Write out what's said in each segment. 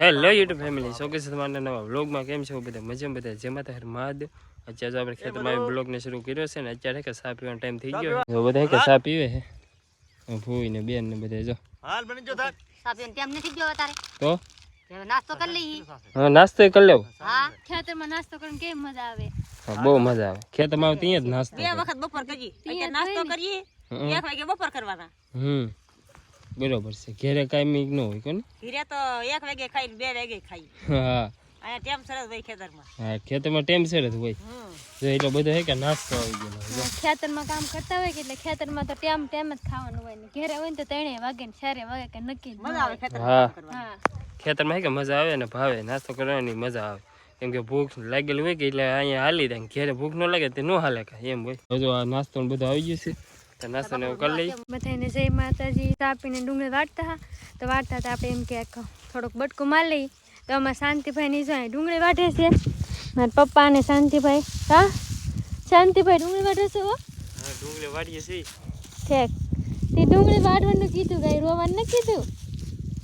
Hello YouTube family showcase તમારા નવા વ્લોગમાં કેમ છો બધા મજામાં બધા જેમાં તો મહાદેવ અત્યારે આપણે ખેતરમાં બ્લોગને શરૂ કર્યો છે ને અત્યારે કે ચા પીવાનો ટાઈમ થઈ ગયો છે બધા કે ચા પીવે છે ભૂઈ ને બેન ને બધા જો હાલ બની જો થાક ચા પીવાનો ટાઈમ નથી ગયો તારે તો નાસ્તો કરી લઈ હા નાસ્તો કરી લેવો હા ખેતરમાં નાસ્તો કરીને કેમ મજા આવે બહુ મજા આવે ખેતરમાં આવતી જ નાસ્તો બે વખત બપોર કરીએ અત્યારે નાસ્તો કરીએ 1 વાગે બપોર કરવાના બરોબર છે ઘરે કાઈ ન હોય કોને ઘરે તો 1 વાગે ખાઈ 2 વાગે ખાઈ હા આ ટાઈમ સરસ હોય ખેતરમાં હા ખેતરમાં ટાઈમ સરસ હોય જો એટલો બધો હે કે નાસ્તો આવી ગયો ખેતરમાં કામ કરતા હોય કે એટલે ખેતરમાં તો ટાઈમ જ ખાવાનું હોય ને ઘરે હોય ને તો 3 વાગે ને 4 વાગે કે નક્કી મજા આવે ખેતરમાં હા ખેતરમાં હે કે મજા આવે ને ભાવે નાસ્તો કરવાની મજા આવે કેમ કે ભૂખ લાગેલી હોય કે એટલે અહીંયા હાલી જાય ઘરે ભૂખ ન લાગે તે ન હાલે કાંઈ એમ હોય જો આ નાસ્તો ને બધું આવી ગયું છે નાસ્તો ને કરી લઈ બધાને જય માતાજી તાપીને ડુંગળી વાટતા તો આપણે એમ કે થોડોક બટકું મારી લઈ તો અમારે શાંતિભાઈ ની જાય ડુંગળી વાટે છે મારા પપ્પા અને શાંતિભાઈ હા શાંતિભાઈ ડુંગળી વાટે છે હો હા ડુંગળી વાટીએ છીએ ઠેક તે ડુંગળી વાટવાનું કીધું ગાય રોવાનું ન કીધું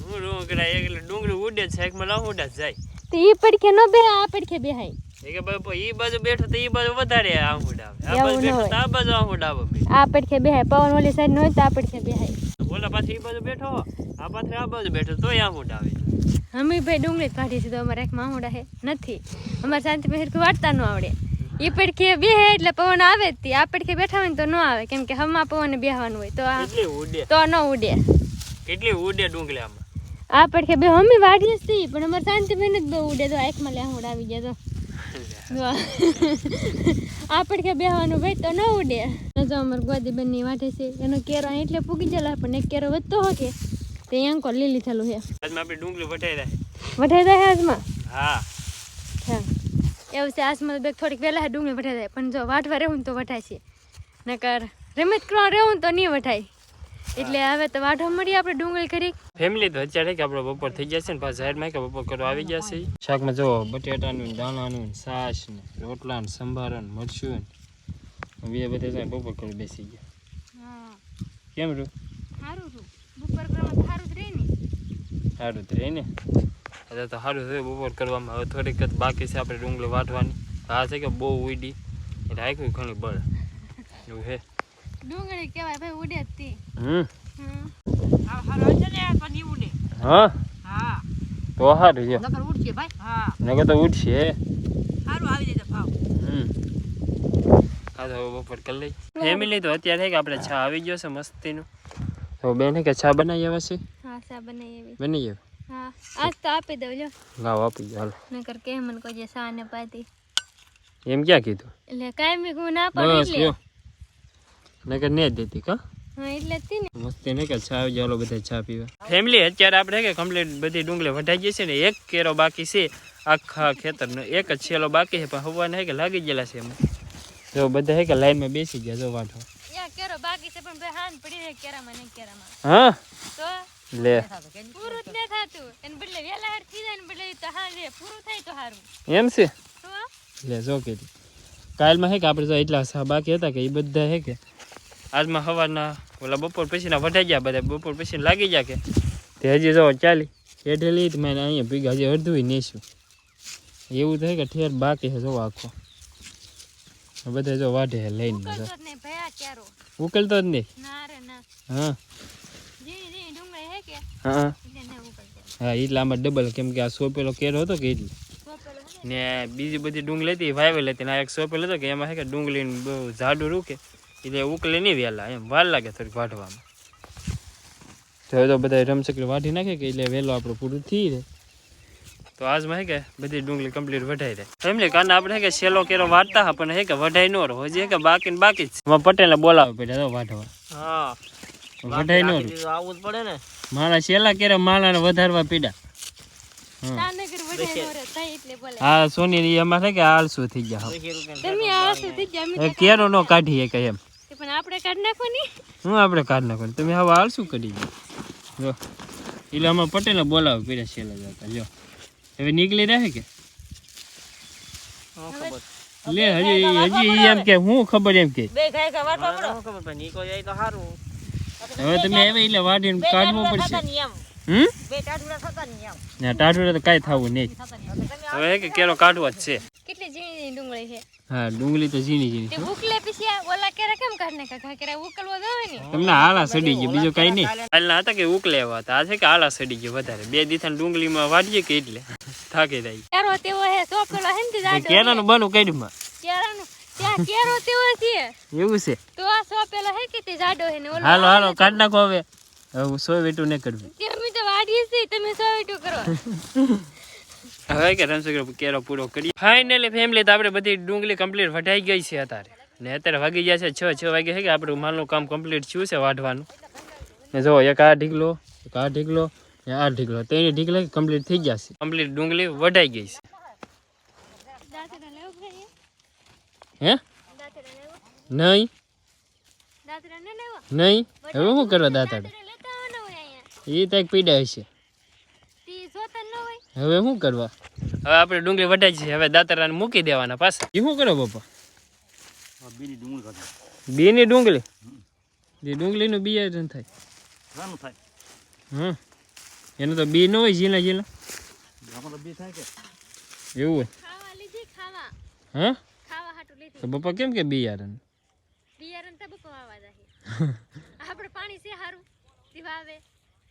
હું રોકડા એટલે ડુંગળી ઉડે છે એકમાં લાવ ઉડા જાય તો ઈ પડખે ન બે આ પડખે બેહાય કે બાપુ ઈ બાજુ બેઠો તો ઈ બાજુ વધારે આંગુડ આવે આ બાજુ બેઠો તો આ બાજુ આંગુડ આવે આ પડખે બેહાય પવન ઓલી સાઈડ ન હોય તો આ પડખે બેહાય ઓલા પાછી ઈ બાજુ બેઠો આ પાછળ આ બાજુ બેઠો તોય આંગુડ આવે અમે ભાઈ ડુંગળી કાઢી છે તો અમારે એક માહુડા હે નથી અમારે શાંતિભાઈ હરખું વાટતા ન આવડે ઈ પડખે બેહે એટલે પવન આવે જ આ પડખે બેઠા હોય ને તો ન આવે કેમ કે હમા પવન બેહવાનું હોય તો આ કેટલી ઉડે તો ન ઉડે કેટલી ઉડે ડુંગળી આમાં આ પડખે બે અમે વાડીએ જ પણ અમારે શાંતિભાઈ ને જ બહુ ઉડે તો એકમાં લેહુડ આવી ગયા તો આ પડખે બેહવાનું ભાઈ તો ન ઉડે જો અમારે ગોદીબેન ની વાટે છે એનો કેરો એટલે પૂગી ગયેલા પણ એક કેરો વધતો હોકે તે અંકો લીલી થયેલું છે આજમાં આપણે ડુંગળી વટાઈ જાય આજમાં હા એવું છે આજમાં બે થોડીક વહેલા ડુંગળી વટાઈ જાય પણ જો વાટવા રહેવું તો વટાય છે નકર રમત કરવા રહેવું તો નહીં વટાય એટલે હવે તો વાઢો મળી આપણે ડુંગળી કરી ફેમિલી તો અત્યારે કે આપણે બપોર થઈ ગયા છે ને પાછા સાઈડમાં કે બપોર કરવા આવી ગયા છે શાકમાં જો બટેટાનું દાણાનું છાશ ને રોટલા ને સંભારો ને મરચું ને બે બધા બપોર કરી બેસી ગયા કેમ રૂ સારું બપોર કરવામાં સારું જ રહે ને સારું જ રહે ને અત્યારે તો સારું થયું બપોર કરવામાં હવે થોડીક જ બાકી છે આપણે ડુંગળી વાટવાની આ છે કે બહુ ઉડી એટલે આખું ઘણી બળ એવું છે ડુંગળી કહેવાય ભાઈ ઉડે જ તી આ હારો છે ને પણ ઈ ઉડે હા હા તો સારું છે નકર ઉડશે ભાઈ હા નકર તો ઉડશે હારું આવી જાય ભાવ હા તો બપોર કરી લઈ ફેમિલી તો અત્યારે કે આપણે ચા આવી ગયો છે મસ્તીનું તો બેન કે ચા બનાવી આવે છે હા ચા બનાવી બની આવે હા આજ તો આપી દઉં જો લાવ આપી દો હાલો નકર કે મને કોઈ ચા ને પાતી એમ ક્યાં કીધું એટલે કાયમી હું ના પડે એટલે નકર ને દેતી કા હા એટલે તી ને મસ્તી ને કે ચા આવી જાવ બધા ચા પીવા ફેમિલી અત્યારે આપણે કે કમ્પ્લીટ બધી ડુંગળી વઢાઈ ગઈ છે ને એક કેરો બાકી છે આખા ખેતરનો એક જ છેલ્લો બાકી છે પણ હવાને કે લાગી ગયેલા છે એમાં જો બધા હે કે લાઈનમાં બેસી ગયા જો વાંઢો યા કેરો બાકી છે પણ ભાઈ હાન પડી રહે કેરામાં ને કેરામાં હા તો લે પૂરું જ ન થાતું એને બદલે વેલા હેર થઈ જાય ને બદલે તો હારે પૂરું થાય તો હારું એમ છે તો લે જો કે કાલમાં હે કે આપણે જો એટલા સા બાકી હતા કે એ બધા હે કે આજમાં સવારના ઓલા બપોર પછીના વઢાઈ ગયા બધા બપોર પછી લાગી ગયા કે તે હજી જો ચાલી હેઠે લઈ તો મેં અહીંયા ભીગા હજી અડધું નેસ્યું એવું થાય કે ઠેર બાકી છે જો આખો બધા જો વાઢે લઈને ઉકેલતો જ નહીં હા હા હા એટલે આમાં ડબલ કેમ કે આ સોપેલો કેરો હતો કે એટલે ને બીજી બધી ડુંગળી હતી વાવેલ હતી ને આ એક સોપેલો હતો કે એમાં છે કે ડુંગળી બહુ જાડું રૂકે એટલે ઉકલે નહીં વહેલા એમ વાર લાગે થોડીક વાઢવામાં તો બધા રમચક્રી વાઢી નાખે કે એટલે વહેલો આપણું પૂરું થઈ રહે તો આજમાં હે કે બધી ડુંગળી કમ્પ્લીટ વઢાઈ રહે એમને કારણે આપણે કે સેલો કેરો વાટતા હા પણ હે કે વઢાઈ ન રહો હજી કે બાકી જ પટેલને બોલાવે પડ્યા વાઢવા હા વઢાઈ ન આવું જ પડે ને મારા સેલા કેરા માળાને વધારવા પીડા હા સોની અમારે કે આળસુ થઈ ગયા કેરો નો કાઢીએ કે એમ પણ આપણે કાઢ નાખો ની હું આપણે કાઢ નાખો તમે હવે આળસુ કરી જો એટલે અમારે પટેલને બોલાવે પીડા સેલા જતા જો હવે નીકળી રહે કે લે હજી એમ કે હું ખબર એમ કે બે ખાય કે વાટવા પડો ખબર પડે નીકો જાય તો સારું હવે તમે આવે એટલે વાડીને કાઢવો પડશે બે ટાઢુડા થતા નહીં આમ ને ટાઢું તો કાંઈ થવું નહીં. થતા નહીં તમે હવે કે કેરો કાઢવો જ છે. કેટલી ઝીણી ડુંગળી છે હા ડુંગળી તો ઝીણી ઝીણી તે ઉકલે પછી આ ઓલા કેરા કેમ કાઢ નાખા કેરા ઉકલવા ગયો ને તમને હાલા સડી ગયો બીજું કઈ નહીં. હાલના હતા કે ઉકલે એવા હતા, આ છે કે હાલા સડી ગયો વધારે. 2 દીથા ડુંગળીમાં વાડીએ કે એટલે થાકી જાય. કેરો તેવો હે સોપેલો હે ને જાડો કેરાનું બનું કાઢ્યું કેરાનું ત્યાં કેરો તેવો છે એવું છે. તો આ સોપેલો હે કે તે જાડો હે ને ઓલો હાલો હાલો કાઢ નાખો હવે. હવે 100 વેટું નહીં કરવું. તમે તો વાડીએ છે તમે સોવેટો કરો હવે કે રણછોકરો કેરો પૂરો કરી ફાઇનલી ફેમિલી તો આપણે બધી ડુંગળી કમ્પ્લીટ વઢાઈ ગઈ છે અત્યારે. ને અત્યારે વાગી ગયા છે 6 વાગે છે કે આપણું માલનું કામ કમ્પ્લીટ થયું છે વાઢવાનું. ને જો એક આ ઢીકલો એક આ ઢીકલો ને આ ઢીકલો ત્રણે ઢીકલા કમ્પ્લીટ થઈ ગયા છે. કમ્પ્લીટ ડુંગળી વઢાઈ ગઈ છે. દાંતડા લેવો ભાઈ હે દાંતડા લેવો નહીં દાંતડા ન લેવો નહીં હવે શું કરવા દાંતડા દાંતડા લેતા ન હોય અહીંયા એ ત્યાં પીડા હશે. તી જોતા ન હોય હવે શું કરવા. હવે આપણે ડુંગળી વઢાઈ છે હવે દાંતરાને મૂકી દેવાના પાછા. એ શું કરો પપ્પા. બીની ડુંગળી એ ડુંગળીનું બિયારણ થાય. હા એનું તો બી ન હોય ઝીણા ઝીણા એવું હોય. ખાવા લીધી ખાવા હા ખાવા હાટુ લીધી તો પપ્પા કેમ કે બિયારણ બિયારણ તો બકો આવા જાય આપણે પાણી છે હારું દીવાવે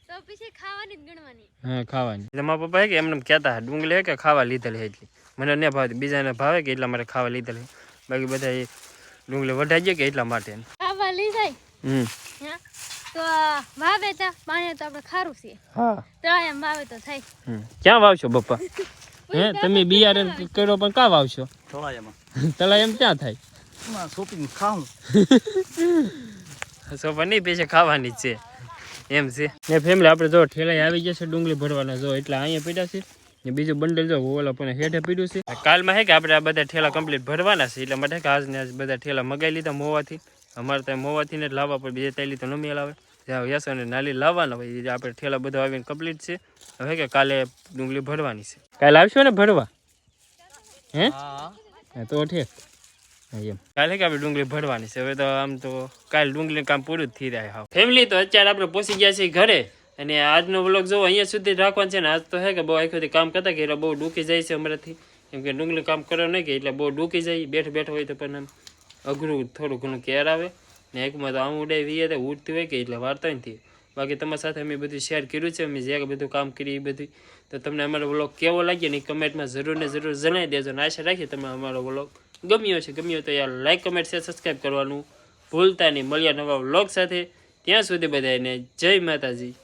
તો પછી ખાવાની જ ગણવાની હા ખાવાની. એટલે મારા પપ્પા કે એમને કહેતા ડુંગળી કે ખાવા લીધેલી એટલી મને ન ભાવતી, બીજાને ભાવે કે એટલા માટે ખાવા લીધેલી. બાકી બધા એ ડુંગળી વઢાઈ જાય કે એટલા માટે. ખાવા લીધાય હા તો વાવે તા પાણી તો આપણે ખારું છે હા તો એમ વાવે તો થાય. ક્યાં વાવશો પપ્પા. હે તમે બિયારણ કર્યો પણ ક્યાં વાવશો. તળા એમ ક્યાં થાય. સોપા નહીં પૈસા ખાવાની જ છે એમ છે. ને ફેમિલી આપણે જો ઠેલાઈ આવી જશે ડુંગળી ભરવાના જો એટલે અહીંયા પીડા છે ને બીજું બંડલ જો ઓલા પણ હેઠે પીડ્યું છે. કાલમાં હે કે આપણે આ બધા ઠેલા કમ્પ્લીટ ભરવાના છે એટલા માટે કે આજને આજ બધા ઠેલા મગાવી લીધા મોવાથી. અમારે ત્યાં મોવાથી ને જ લાવવા પડે, બીજે તાલી તો ન મેળ આવે. જ્યાં યસો ને નાલી લાવવાના હોય આપણે ઠેલા બધા આવીને કમ્પ્લીટ છે. હવે કે કાલે ડુંગળી ભરવાની છે. કાલે આવશો ને ભરવા. હે તો ઠીક એમ કાલે કે આપણે ડુંગળી ભરવાની છે. હવે તો આમ તો કાલે ડુંગળીનું કામ પૂરું જ થઈ રહ્યા. હા ફેમિલી તો અત્યારે આપણે પહોંચી ગયા છીએ ઘરે અને આજનો વ્લોગ જો અહીંયા સુધી રાખવાનો છે ને. આજ તો હે કે બહુ આખોથી કામ કરતા કે એટલે બહુ ડૂકી જાય છે અમારાથી, કેમ કે ડુંગળી કામ કરો નહીં કે એટલે બહુ ડૂકી જાય. બેઠો હોય તો પણ અઘરું થોડું ઘણું કેર આવે ને એકમાં તો આમ ઉડાઈ વીએ તો ઉડતી હોય કે એટલે વાર્તા નથી. બાકી તમારી સાથે અમે બધું શેર કર્યું છે, અમે જે બધું કામ કર્યું એ બધું. તો તમને અમારો વ્લોગ કેવો લાગ્યો ને કમેન્ટમાં જરૂર ને જરૂર જણાવી દેજો. ને આશા રાખીએ તમે અમારો વ્લોગ ગમ્યો છે તો યાર લાઈક કમેન્ટ શેર સબસ્ક્રાઈબ કરવાનું ભૂલતા નહીં. મળ્યા નવા વ્લોગ સાથે, ત્યાં સુધી બધાને જય માતાજી.